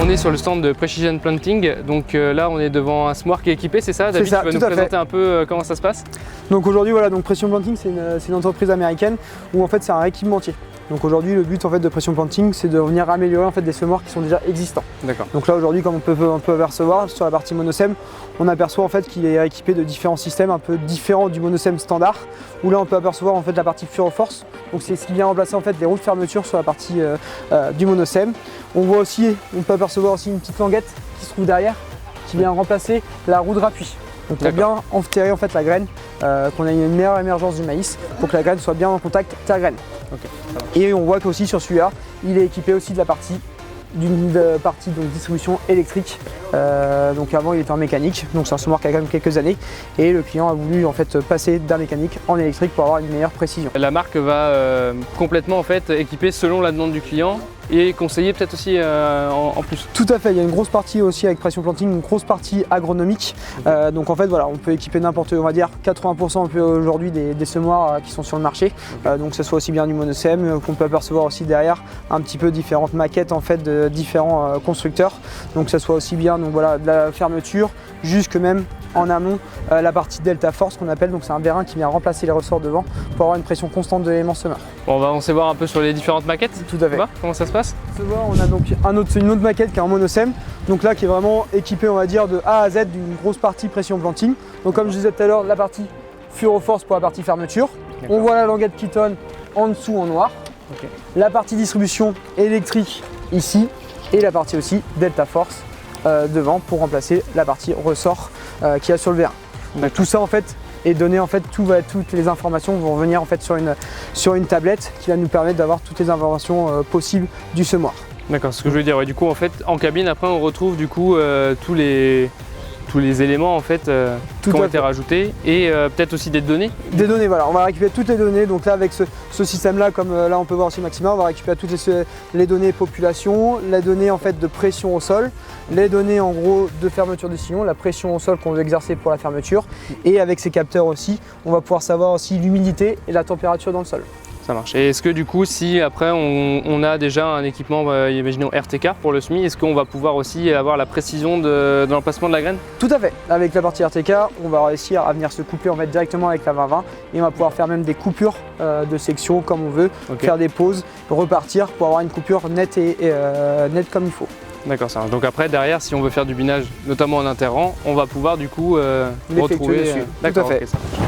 On est sur le stand de Precision Planting, donc là on est devant un semoir qui est équipé, c'est ça David? C'est ça, tu vas nous présenter un peu comment ça se passe? Donc aujourd'hui voilà, donc Precision Planting c'est une entreprise américaine où en fait c'est un équipementier. Donc aujourd'hui le but en fait de Precision Planting c'est de venir améliorer en fait des semoirs qui sont déjà existants. D'accord. Donc là aujourd'hui comme on peut apercevoir sur la partie monosème, on aperçoit en fait qu'il est équipé de différents systèmes un peu différents du monosème standard, où là on peut apercevoir en fait la partie Furoforce. Donc c'est ce qui vient remplacer en fait les roues de fermeture sur la partie du monosème. On peut apercevoir aussi une petite languette qui se trouve derrière, qui vient remplacer la roue de rappui. Donc pour bien enterrer en fait la graine, qu'on ait une meilleure émergence du maïs, pour que la graine soit bien en contact terre-graine. Okay, et on voit qu'aussi sur celui-là, il est équipé aussi de la partie d'une partie donc distribution électrique. Donc avant il était en mécanique, donc c'est un semoir qui a quand même quelques années, et le client a voulu en fait passer d'un mécanique en électrique pour avoir une meilleure précision. La marque va complètement en fait équiper selon la demande du client et conseiller peut-être aussi en plus. Tout à fait, il y a une grosse partie aussi avec Precision Planting, une grosse partie agronomique. Donc en fait voilà, on peut équiper n'importe, on va dire 80% aujourd'hui des semoirs qui sont sur le marché. Donc que ce soit aussi bien du monosème, qu'on peut apercevoir aussi derrière un petit peu différentes maquettes en fait de différents constructeurs. Donc que ce soit aussi bien donc voilà, de la fermeture jusque même en amont la partie Delta Force qu'on appelle, donc c'est un vérin qui vient remplacer les ressorts devant pour avoir une pression constante de l'élément semeur. Bon, on sait voir un peu sur les différentes maquettes. Tout à fait. Comment ça se passe? On a donc une autre maquette qui est en monosème, donc là qui est vraiment équipée on va dire de A à Z d'une grosse partie Precision Planting. Donc comme je disais tout à l'heure, la partie Furoforce pour la partie fermeture. On voit la languette Keaton en dessous en noir. La partie distribution électrique ici et la partie aussi Delta Force devant pour remplacer la partie ressort qu'il y a sur le vérin. Donc tout ça en fait est donné, en fait toutes les informations vont venir en fait sur une tablette qui va nous permettre d'avoir toutes les informations possibles du semoir. D'accord, ce que je veux dire, ouais, du coup en fait en cabine après on retrouve du coup tous les éléments en fait qui ont été rajoutés et peut-être aussi des données. Des données, voilà, on va récupérer toutes les données. Donc là avec ce système là, comme là on peut voir aussi Maxima, on va récupérer toutes les données population, les données en fait de pression au sol, les données en gros de fermeture du sillon, la pression au sol qu'on veut exercer pour la fermeture, et avec ces capteurs aussi, on va pouvoir savoir aussi l'humidité et la température dans le sol. Ça marche. Et est-ce que du coup, si après on a déjà un équipement, imaginons RTK pour le semis, est-ce qu'on va pouvoir aussi avoir la précision de l'emplacement de la graine? Tout à fait. Avec la partie RTK, on va réussir à venir se couper en fait directement avec la 20-20 et on va pouvoir faire même des coupures de section comme on veut, faire des pauses, repartir pour avoir une coupure nette et nette comme il faut. D'accord, ça marche. Donc après, derrière, si on veut faire du binage, notamment en interrang, on va pouvoir du coup retrouver. Tout à fait. Ça marche.